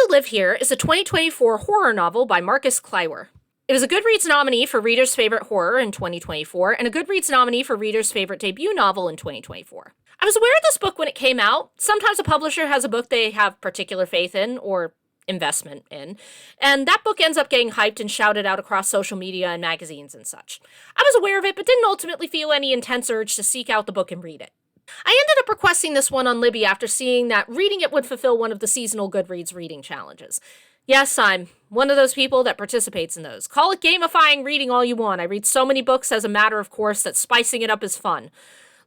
to Live Here is a 2024 horror novel by Marcus Kliewer. It was a Goodreads nominee for Reader's Favorite Horror in 2024 and a Goodreads nominee for Reader's Favorite Debut Novel in 2024. I was aware of this book when it came out. Sometimes a publisher has a book they have particular faith in or investment in, and that book ends up getting hyped and shouted out across social media and magazines and such. I was aware of it, but didn't ultimately feel any intense urge to seek out the book and read it. I ended up requesting this one on Libby after seeing that reading it would fulfill one of the seasonal Goodreads reading challenges. Yes, I'm one of those people that participates in those. Call it gamifying reading all you want. I read so many books as a matter of course that spicing it up is fun.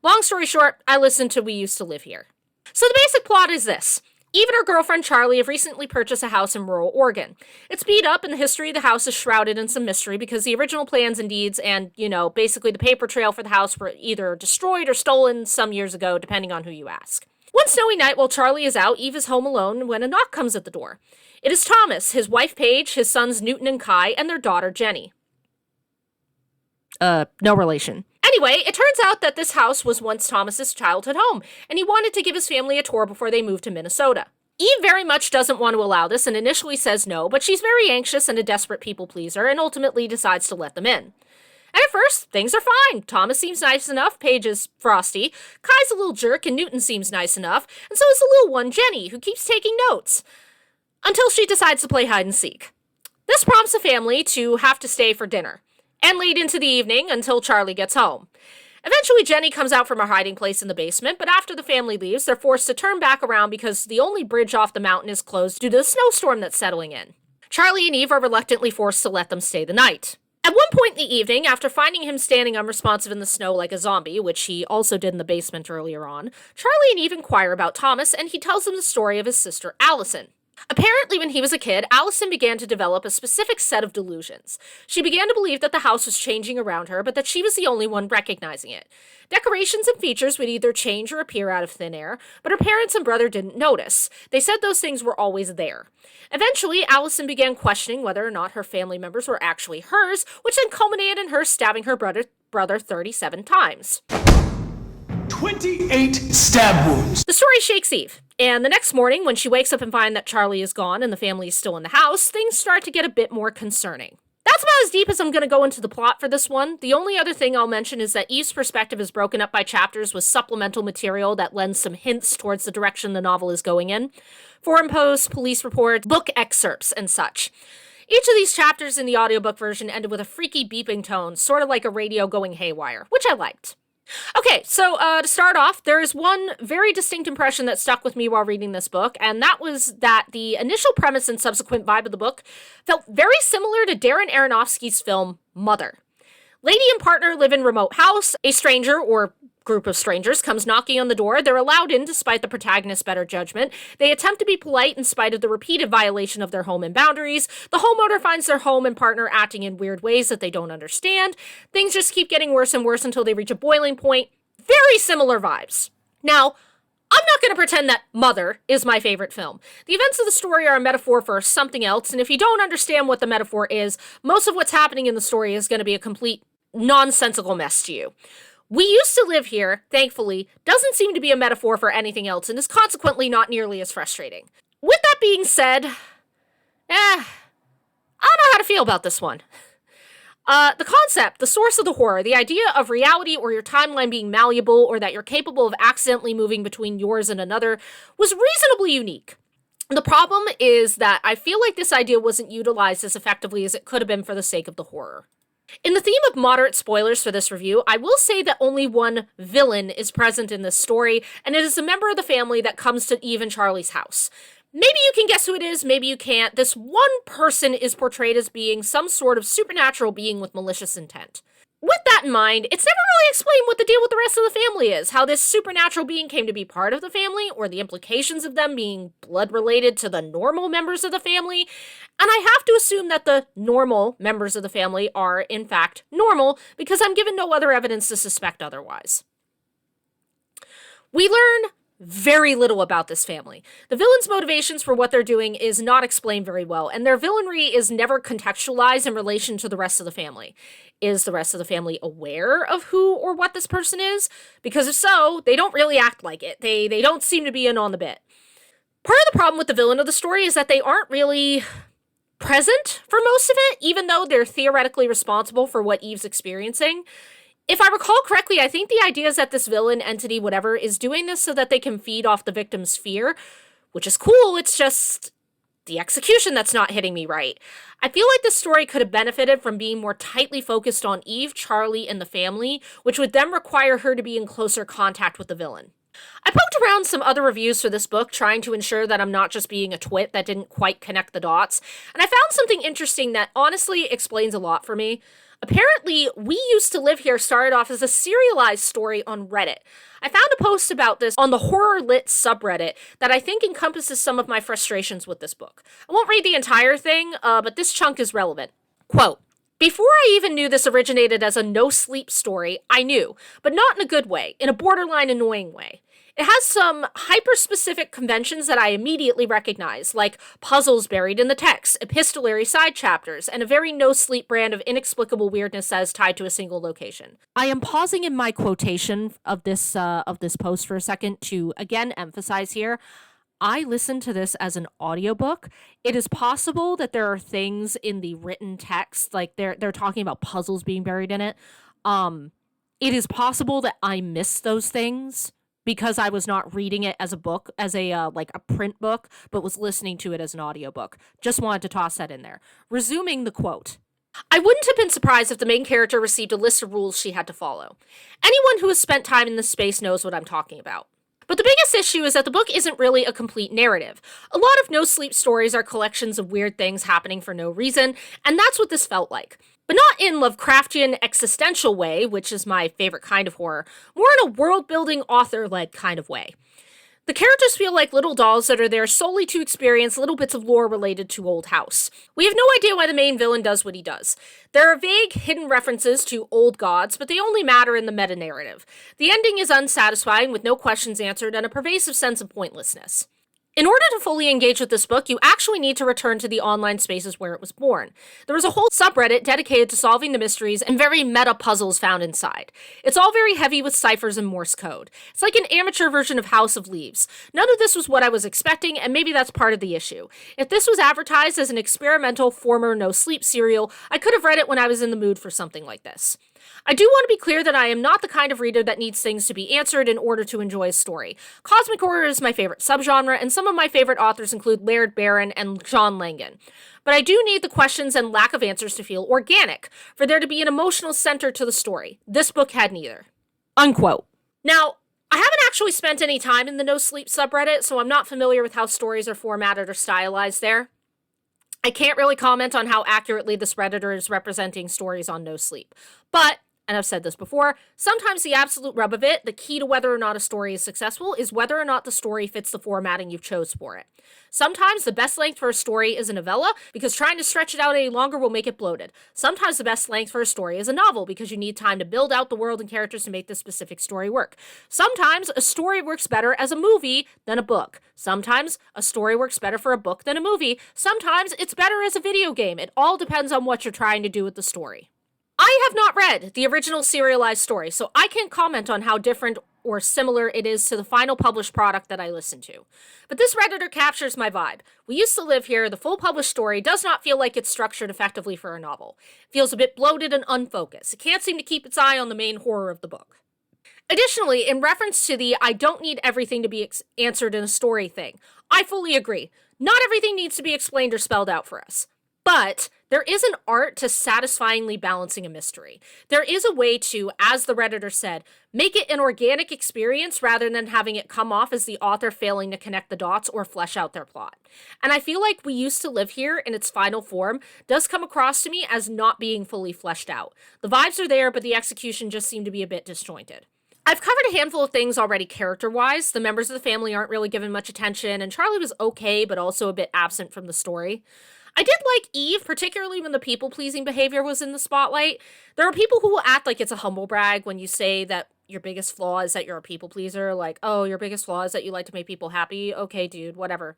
Long story short, I listened to We Used to Live Here. So the basic plot is this. Eve and her girlfriend Charlie have recently purchased a house in rural Oregon. It's beat up and the history of the house is shrouded in some mystery because the original plans and deeds and, basically the paper trail for the house were either destroyed or stolen some years ago, depending on who you ask. One snowy night while Charlie is out, Eve is home alone when a knock comes at the door. It is Thomas, his wife Paige, his sons Newton and Kai, and their daughter Jenny. No relation. Anyway, it turns out that this house was once Thomas's childhood home, and he wanted to give his family a tour before they moved to Minnesota. Eve very much doesn't want to allow this and initially says no, but she's very anxious and a desperate people pleaser and ultimately decides to let them in. And at first, things are fine. Thomas seems nice enough, Paige is frosty, Kai's a little jerk, and Newton seems nice enough, and so is the little one, Jenny, who keeps taking notes. Until she decides to play hide and seek. This prompts the family to have to stay for dinner, and late into the evening until Charlie gets home. Eventually, Jenny comes out from her hiding place in the basement, but after the family leaves, they're forced to turn back around because the only bridge off the mountain is closed due to the snowstorm that's settling in. Charlie and Eve are reluctantly forced to let them stay the night. At one point in the evening, after finding him standing unresponsive in the snow like a zombie, which he also did in the basement earlier on, Charlie and Eve inquire about Thomas, and he tells them the story of his sister Allison. Apparently, when he was a kid, Allison began to develop a specific set of delusions. She began to believe that the house was changing around her, but that she was the only one recognizing it. Decorations and features would either change or appear out of thin air, but her parents and brother didn't notice. They said those things were always there. Eventually, Allison began questioning whether or not her family members were actually hers, which then culminated in her stabbing her brother 37 times. 28 stab wounds. The story shakes Eve, and the next morning, when she wakes up and finds that Charlie is gone and the family is still in the house, things start to get a bit more concerning. That's about as deep as I'm going to go into the plot for this one. The only other thing I'll mention is that Eve's perspective is broken up by chapters with supplemental material that lends some hints towards the direction the novel is going in. Forum posts, police reports, book excerpts, and such. Each of these chapters in the audiobook version ended with a freaky beeping tone, sort of like a radio going haywire, which I liked. Okay, so to start off, there is one very distinct impression that stuck with me while reading this book, and that was that the initial premise and subsequent vibe of the book felt very similar to Darren Aronofsky's film Mother. Lady and partner live in a remote house. A stranger, or group of strangers, comes knocking on the door. They're allowed in despite the protagonist's better judgment. They attempt to be polite in spite of the repeated violation of their home and boundaries. The homeowner finds their home and partner acting in weird ways that they don't understand. Things just keep getting worse and worse until they reach a boiling point. Very similar vibes. Now, I'm not going to pretend that Mother is my favorite film. The events of the story are a metaphor for something else, and if you don't understand what the metaphor is, most of what's happening in the story is going to be a complete nonsensical mess to you. We Used to Live Here, thankfully, doesn't seem to be a metaphor for anything else and is consequently not nearly as frustrating. With that being said, I don't know how to feel about this one. The concept, the source of the horror, the idea of reality or your timeline being malleable or that you're capable of accidentally moving between yours and another was reasonably unique. The problem is that I feel like this idea wasn't utilized as effectively as it could have been for the sake of the horror. In the theme of moderate spoilers for this review, I will say that only one villain is present in this story, and it is a member of the family that comes to Eve and Charlie's house. Maybe you can guess who it is, maybe you can't. This one person is portrayed as being some sort of supernatural being with malicious intent. With that in mind, it's never really explained what the deal with the rest of the family is, how this supernatural being came to be part of the family, or the implications of them being blood-related to the normal members of the family, and I have to assume that the normal members of the family are, in fact, normal, because I'm given no other evidence to suspect otherwise. We learn very little about this family. The villains' motivations for what they're doing is not explained very well, and their villainy is never contextualized in relation to the rest of the family. Is the rest of the family aware of who or what this person is? Because if so, they don't really act like it. They don't seem to be in on the bit. Part of the problem with the villain of the story is that they aren't really present for most of it, even though they're theoretically responsible for what Eve's experiencing. If I recall correctly, I think the idea is that this villain, entity, whatever, is doing this so that they can feed off the victim's fear, which is cool. It's just the execution that's not hitting me right. I feel like this story could have benefited from being more tightly focused on Eve, Charlie, and the family, which would then require her to be in closer contact with the villain. I poked around some other reviews for this book, trying to ensure that I'm not just being a twit that didn't quite connect the dots, and I found something interesting that honestly explains a lot for me. Apparently, We Used to Live Here started off as a serialized story on Reddit. I found a post about this on the Horror Lit subreddit that I think encompasses some of my frustrations with this book. I won't read the entire thing, but this chunk is relevant. Quote, before I even knew this originated as a no-sleep story, I knew, but not in a good way, in a borderline annoying way. It has some hyper-specific conventions that I immediately recognize, like puzzles buried in the text, epistolary side chapters, and a very no-sleep brand of inexplicable weirdness that is tied to a single location. I am pausing in my quotation of this post for a second to again emphasize here. I listened to this as an audiobook. It is possible that there are things in the written text, like they're talking about puzzles being buried in it. It is possible that I missed those things because I was not reading it as a book, as a like a print book, but was listening to it as an audiobook. Just wanted to toss that in there. Resuming the quote. I wouldn't have been surprised if the main character received a list of rules she had to follow. Anyone who has spent time in this space knows what I'm talking about. But the biggest issue is that the book isn't really a complete narrative. A lot of no-sleep stories are collections of weird things happening for no reason, and that's what this felt like. But not in Lovecraftian existential way, which is my favorite kind of horror, more in a world-building, author-led kind of way. The characters feel like little dolls that are there solely to experience little bits of lore related to Old House. We have no idea why the main villain does what he does. There are vague, hidden references to old gods, but they only matter in the meta-narrative. The ending is unsatisfying, with no questions answered, and a pervasive sense of pointlessness. In order to fully engage with this book, you actually need to return to the online spaces where it was born. There was a whole subreddit dedicated to solving the mysteries and very meta puzzles found inside. It's all very heavy with ciphers and Morse code. It's like an amateur version of House of Leaves. None of this was what I was expecting, and maybe that's part of the issue. If this was advertised as an experimental former no-sleep serial, I could have read it when I was in the mood for something like this. I do want to be clear that I am not the kind of reader that needs things to be answered in order to enjoy a story. Cosmic horror is my favorite subgenre, and some of my favorite authors include Laird Barron and John Langan. But I do need the questions and lack of answers to feel organic, for there to be an emotional center to the story. This book had neither. Unquote. Now, I haven't actually spent any time in the No Sleep subreddit, so I'm not familiar with how stories are formatted or stylized there. I can't really comment on how accurately this Redditor is representing stories on No Sleep. But, and I've said this before, sometimes the absolute rub of it, the key to whether or not a story is successful, is whether or not the story fits the formatting you've chose for it. Sometimes the best length for a story is a novella, because trying to stretch it out any longer will make it bloated. Sometimes the best length for a story is a novel, because you need time to build out the world and characters to make the specific story work. Sometimes a story works better as a movie than a book. Sometimes a story works better for a book than a movie. Sometimes it's better as a video game. It all depends on what you're trying to do with the story. I have not read the original serialized story, so I can't comment on how different or similar it is to the final published product that I listened to. But this Redditor captures my vibe. We Used to Live Here, the full published story, does not feel like it's structured effectively for a novel. It feels a bit bloated and unfocused. It can't seem to keep its eye on the main horror of the book. Additionally, in reference to the I don't need everything to be answered in a story thing, I fully agree. Not everything needs to be explained or spelled out for us. But there is an art to satisfyingly balancing a mystery. There is a way to, as the Redditor said, make it an organic experience rather than having it come off as the author failing to connect the dots or flesh out their plot. And I feel like We Used to Live Here in its final form does come across to me as not being fully fleshed out. The vibes are there, but the execution just seemed to be a bit disjointed. I've covered a handful of things already character-wise. The members of the family aren't really given much attention, and Charlie was okay, but also a bit absent from the story. I did like Eve, particularly when the people-pleasing behavior was in the spotlight. There are people who will act like it's a humble brag when you say that your biggest flaw is that you're a people-pleaser. Like, oh, your biggest flaw is that you like to make people happy. Okay, dude, whatever.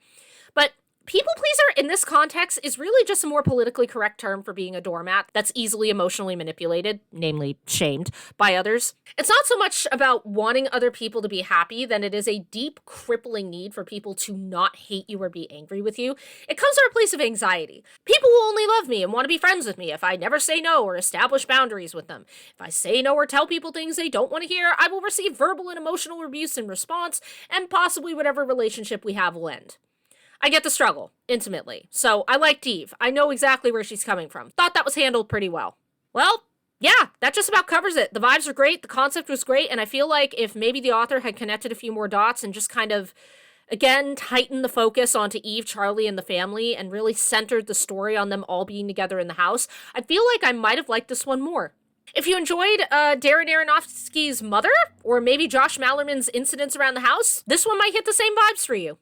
But People pleaser in this context is really just a more politically correct term for being a doormat that's easily emotionally manipulated, namely shamed, by others. It's not so much about wanting other people to be happy than it is a deep, crippling need for people to not hate you or be angry with you. It comes from a place of anxiety. People will only love me and want to be friends with me if I never say no or establish boundaries with them. If I say no or tell people things they don't want to hear, I will receive verbal and emotional abuse in response, and possibly whatever relationship we have will end. I get the struggle, intimately. So I liked Eve. I know exactly where she's coming from. Thought that was handled pretty well. Well, yeah, that just about covers it. The vibes are great, the concept was great, and I feel like if maybe the author had connected a few more dots and just kind of, again, tightened the focus onto Eve, Charlie, and the family, and really centered the story on them all being together in the house, I feel like I might have liked this one more. If you enjoyed Darren Aronofsky's Mother, or maybe Josh Mallerman's Incidents Around the House, this one might hit the same vibes for you.